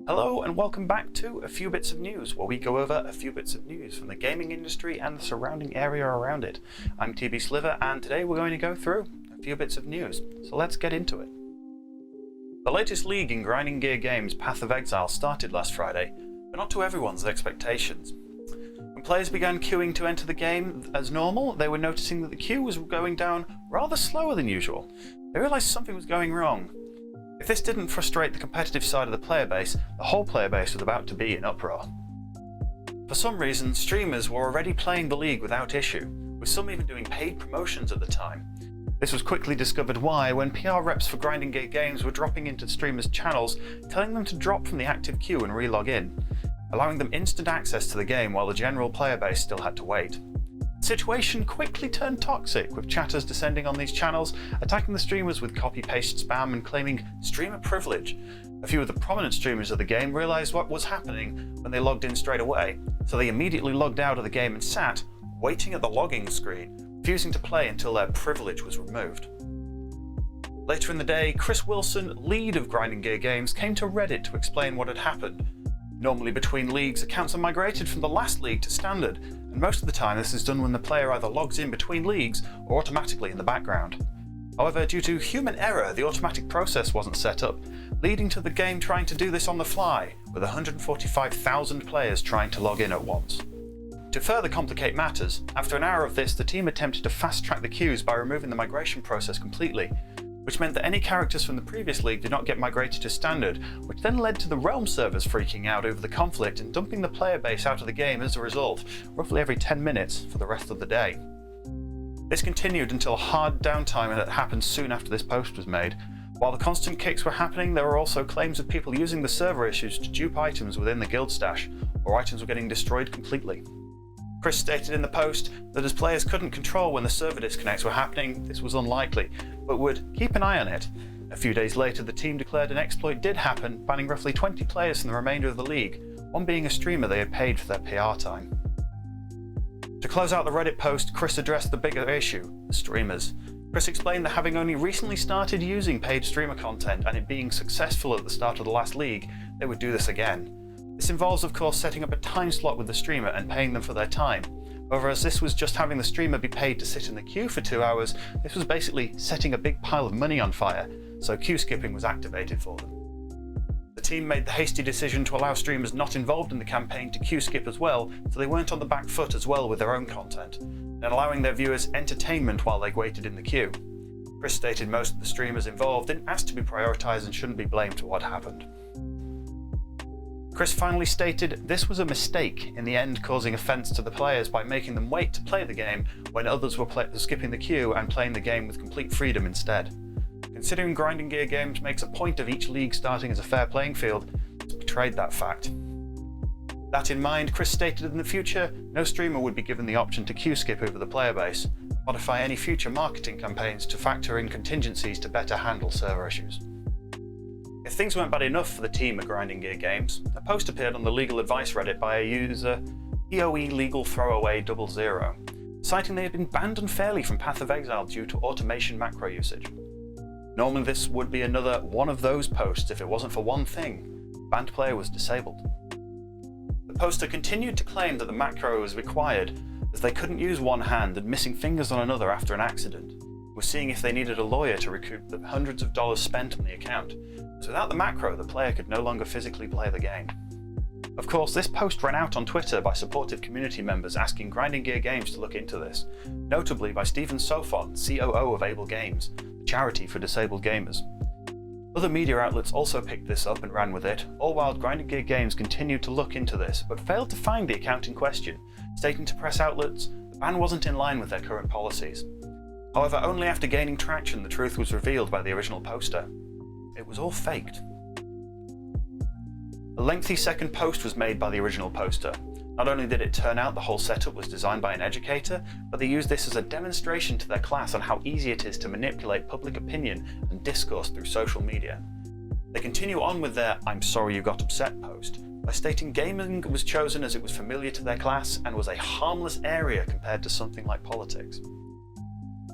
Hello and welcome back to A Few Bits of News, where we go over a few bits of news from the gaming industry and the surrounding area around it. I'm TB Sliver and today we're going to go through a few bits of news, so let's get into it. The latest league in grinding gear games, Path of Exile, started last Friday, but not to everyone's expectations. When players began queuing to enter the game as normal, they were noticing that the queue was going down rather slower than usual. They realised something was going wrong. If this didn't frustrate the competitive side of the player base, the whole player base was about to be in uproar. For some reason, streamers were already playing the league without issue, with some even doing paid promotions at the time. This was quickly discovered why when PR reps for Grinding Gear Games were dropping into streamers' channels, telling them to drop from the active queue and re-log in, allowing them instant access to the game while the general player base still had to wait. The situation quickly turned toxic, with chatters descending on these channels, attacking the streamers with copy-paste spam and claiming streamer privilege. A few of the prominent streamers of the game realised what was happening when they logged in straight away, so they immediately logged out of the game and sat, waiting at the logging screen, refusing to play until their privilege was removed. Later in the day, Chris Wilson, lead of Grinding Gear Games, came to Reddit to explain what had happened. Normally between leagues, accounts are migrated from the last league to standard, and most of the time this is done when the player either logs in between leagues or automatically in the background. However, due to human error, the automatic process wasn't set up, leading to the game trying to do this on the fly, with 145,000 players trying to log in at once. To further complicate matters, after an hour of this, the team attempted to fast-track the queues by removing the migration process completely, which meant that any characters from the previous league did not get migrated to standard, which then led to the Realm servers freaking out over the conflict and dumping the player base out of the game as a result, roughly every 10 minutes for the rest of the day. This continued until hard downtime that happened soon after this post was made. While the constant kicks were happening, there were also claims of people using the server issues to dupe items within the guild stash, or items were getting destroyed completely. Chris stated in the post that as players couldn't control when the server disconnects were happening, this was unlikely, but would keep an eye on it. A few days later, the team declared an exploit did happen, banning roughly 20 players from the remainder of the league, one being a streamer they had paid for their PR time. To close out the Reddit post, Chris addressed the bigger issue, the streamers. Chris explained that having only recently started using paid streamer content and it being successful at the start of the last league, they would do this again. This involves, of course, setting up a time slot with the streamer and paying them for their time. However, as this was just having the streamer be paid to sit in the queue for 2 hours, this was basically setting a big pile of money on fire, so queue skipping was activated for them. The team made the hasty decision to allow streamers not involved in the campaign to queue skip as well, so they weren't on the back foot as well with their own content, and allowing their viewers entertainment while they waited in the queue. Chris stated most of the streamers involved didn't ask to be prioritised and shouldn't be blamed for what happened. Chris finally stated this was a mistake, in the end causing offence to the players by making them wait to play the game when others were skipping the queue and playing the game with complete freedom instead. Considering Grinding Gear Games makes a point of each league starting as a fair playing field, it's betrayed that fact. That in mind, Chris stated in the future, no streamer would be given the option to queue skip over the player base, and modify any future marketing campaigns to factor in contingencies to better handle server issues. If things weren't bad enough for the team at Grinding Gear Games, a post appeared on the legal advice Reddit by a user EOE Legal Throwaway 00, citing they had been banned unfairly from Path of Exile due to automation macro usage. Normally this would be another one of those posts if it wasn't for one thing: banned player was disabled. The poster continued to claim that the macro was required as they couldn't use one hand and missing fingers on another after an accident, was seeing if they needed a lawyer to recoup the hundreds of dollars spent on the account. So without the macro, the player could no longer physically play the game. Of course, this post ran out on Twitter by supportive community members asking Grinding Gear Games to look into this, notably by Stephen Sofon, COO of Able Games, the charity for disabled gamers. Other media outlets also picked this up and ran with it, all while Grinding Gear Games continued to look into this, but failed to find the account in question, stating to press outlets the ban wasn't in line with their current policies. However, only after gaining traction the truth was revealed by the original poster. It was all faked. A lengthy second post was made by the original poster. Not only did it turn out the whole setup was designed by an educator, but they used this as a demonstration to their class on how easy it is to manipulate public opinion and discourse through social media. They continue on with their "I'm sorry you got upset" post by stating gaming was chosen as it was familiar to their class and was a harmless area compared to something like politics.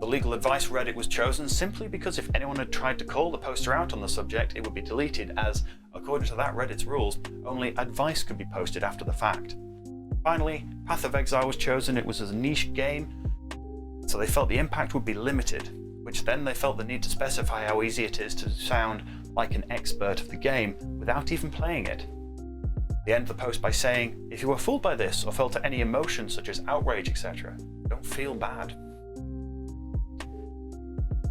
The legal advice Reddit was chosen simply because if anyone had tried to call the poster out on the subject, it would be deleted as, according to that Reddit's rules, only advice could be posted after the fact. Finally, Path of Exile was chosen. It was a niche game, so they felt the impact would be limited, which then they felt the need to specify how easy it is to sound like an expert of the game without even playing it. They end the post by saying, if you were fooled by this or felt any emotion such as outrage, etc., don't feel bad.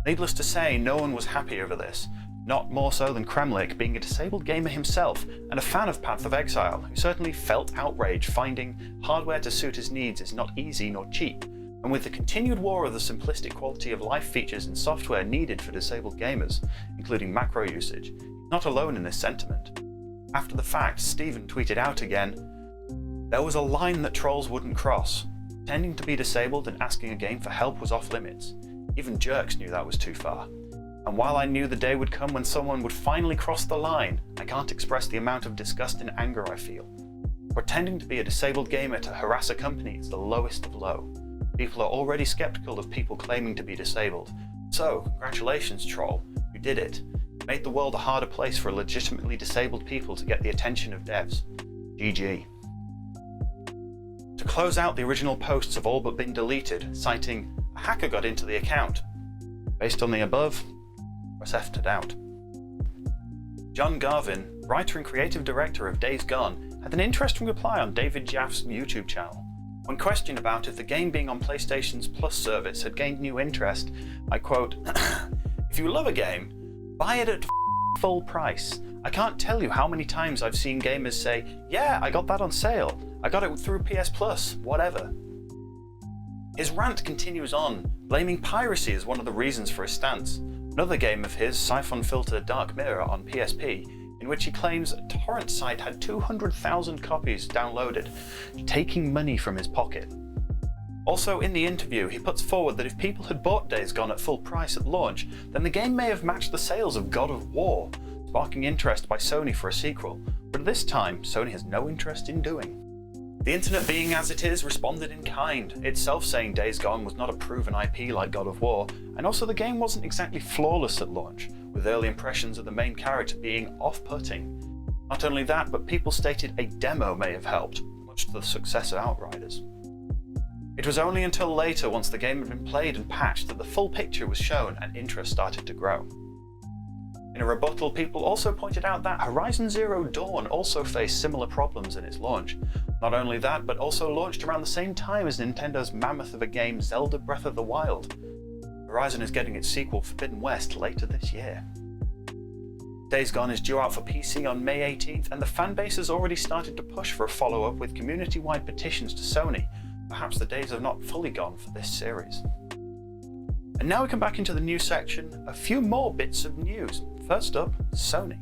Needless to say, no one was happy over this, not more so than Kremlik, being a disabled gamer himself and a fan of Path of Exile, who certainly felt outrage finding hardware to suit his needs is not easy nor cheap, and with the continued war of the simplistic quality of life features and software needed for disabled gamers, including macro usage, he's not alone in this sentiment. After the fact, Steven tweeted out again, "There was a line that trolls wouldn't cross. Pretending to be disabled and asking a game for help was off limits. Even jerks knew that was too far. And while I knew the day would come when someone would finally cross the line, I can't express the amount of disgust and anger I feel. Pretending to be a disabled gamer to harass a company is the lowest of low. People are already skeptical of people claiming to be disabled. So, congratulations, troll, you did it. You made the world a harder place for legitimately disabled people to get the attention of devs. GG." To close out, the original posts have all but been deleted, citing, "A hacker got into the account. Based on the above, press F to doubt." John Garvin, writer and creative director of Days Gone, had an interesting reply on David Jaff's YouTube channel. When questioned about if the game being on PlayStation's Plus service had gained new interest, I quote, "If you love a game, buy it at full price. I can't tell you how many times I've seen gamers say, 'Yeah, I got that on sale. I got it through PS Plus, whatever.'" His rant continues on, blaming piracy as one of the reasons for his stance. Another game of his, Siphon Filter Dark Mirror on PSP, in which he claims a torrent site had 200,000 copies downloaded, taking money from his pocket. Also, in the interview, he puts forward that if people had bought Days Gone at full price at launch, then the game may have matched the sales of God of War, sparking interest by Sony for a sequel, but at this time, Sony has no interest in doing. The internet, being as it is, responded in kind, itself saying Days Gone was not a proven IP like God of War, and also the game wasn't exactly flawless at launch, with early impressions of the main character being off-putting. Not only that, but people stated a demo may have helped, much to the success of Outriders. It was only until later, once the game had been played and patched, that the full picture was shown and interest started to grow. In a rebuttal, people also pointed out that Horizon Zero Dawn also faced similar problems in its launch. Not only that, but also launched around the same time as Nintendo's mammoth of a game, Zelda Breath of the Wild. Horizon is getting its sequel, Forbidden West, later this year. Days Gone is due out for PC on May 18th, and the fanbase has already started to push for a follow-up with community-wide petitions to Sony. Perhaps the days have not fully gone for this series. And now we come back into the news section, a few more bits of news. First up, Sony.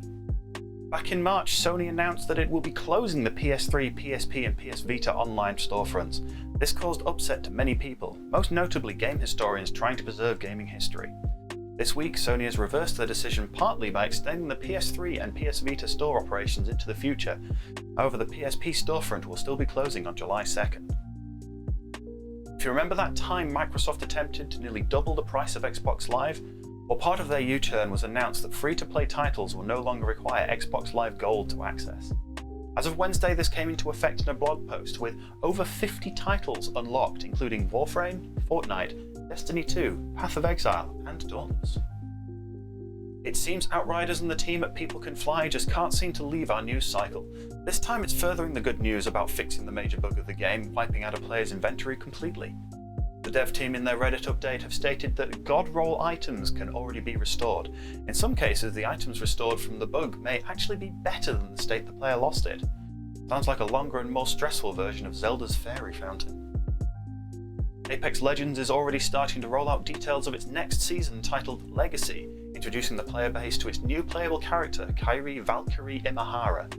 Back in March, Sony announced that it will be closing the PS3, PSP and PS Vita online storefronts. This caused upset to many people, most notably game historians trying to preserve gaming history. This week, Sony has reversed their decision partly by extending the PS3 and PS Vita store operations into the future. However, the PSP storefront will still be closing on July 2nd. If you remember that time Microsoft attempted to nearly double the price of Xbox Live, well, part of their U-turn was announced that free-to-play titles will no longer require Xbox Live Gold to access. As of Wednesday, this came into effect in a blog post with over 50 titles unlocked, including Warframe, Fortnite, Destiny 2, Path of Exile, and Dauntless. It seems Outriders and the team at People Can Fly just can't seem to leave our news cycle. This time it's furthering the good news about fixing the major bug of the game, wiping out a player's inventory completely. The dev team in their Reddit update have stated that God roll items can already be restored. In some cases, the items restored from the bug may actually be better than the state the player lost it. Sounds like a longer and more stressful version of Zelda's Fairy Fountain. Apex Legends is already starting to roll out details of its next season titled Legacy, introducing the player base to its new playable character, Kairi Valkyrie Imahara.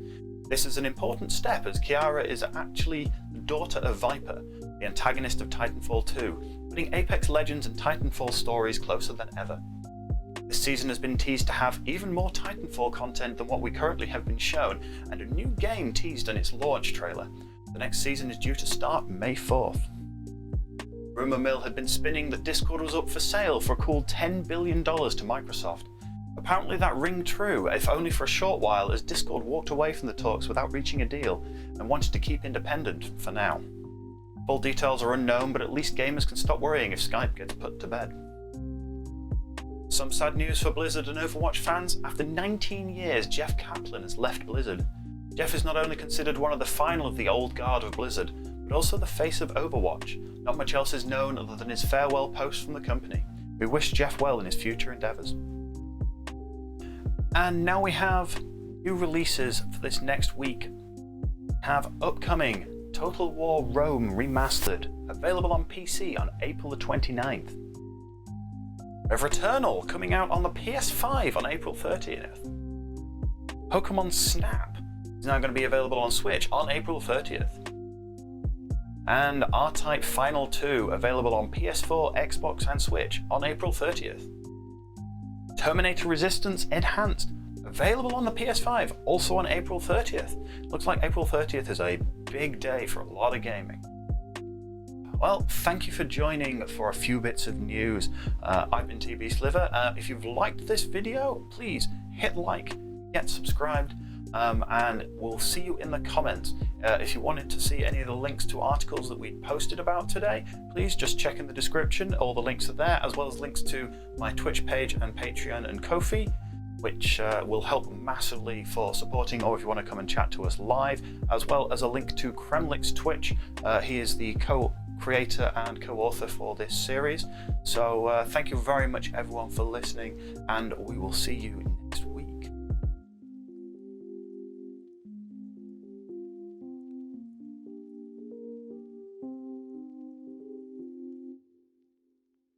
This is an important step as Kiara is actually the daughter of Viper, the antagonist of Titanfall 2, putting Apex Legends and Titanfall stories closer than ever. This season has been teased to have even more Titanfall content than what we currently have been shown, and a new game teased in its launch trailer. The next season is due to start May 4th. Rumour mill had been spinning that Discord was up for sale for a cool $10 billion to Microsoft. Apparently that rang true, if only for a short while, as Discord walked away from the talks without reaching a deal and wanted to keep independent for now. Full details are unknown, but at least gamers can stop worrying if Skype gets put to bed. Some sad news for Blizzard and Overwatch fans. After 19 years, Jeff Kaplan has left Blizzard. Jeff is not only considered one of the final of the old guard of Blizzard, but also the face of Overwatch. Not much else is known other than his farewell post from the company. We wish Jeff well in his future endeavours. And now we have new releases for this next week. We have upcoming Total War Rome Remastered, available on PC on April the 29th. We have Returnal coming out on the PS5 on April 30th. Pokemon Snap is now going to be available on Switch on April 30th. And R-Type Final 2 available on PS4, Xbox and Switch on April 30th. Terminator Resistance Enhanced available on the PS5 also on April 30th. Looks like April 30th is a big day for a lot of gaming. Well, thank you for joining for a few bits of news. I've been TB Sliver. If you've liked this video, please hit like, get subscribed, and we'll see you in the comments. If you wanted to see any of the links to articles that we posted about today, please just check in the description. All the links are there, as well as links to my Twitch page and Patreon and Ko-fi, which will help massively for supporting, or if you want to come and chat to us live, as well as a link to Kremlik's Twitch. He is the co-creator and co-author for this series. So thank you very much everyone for listening, and we will see you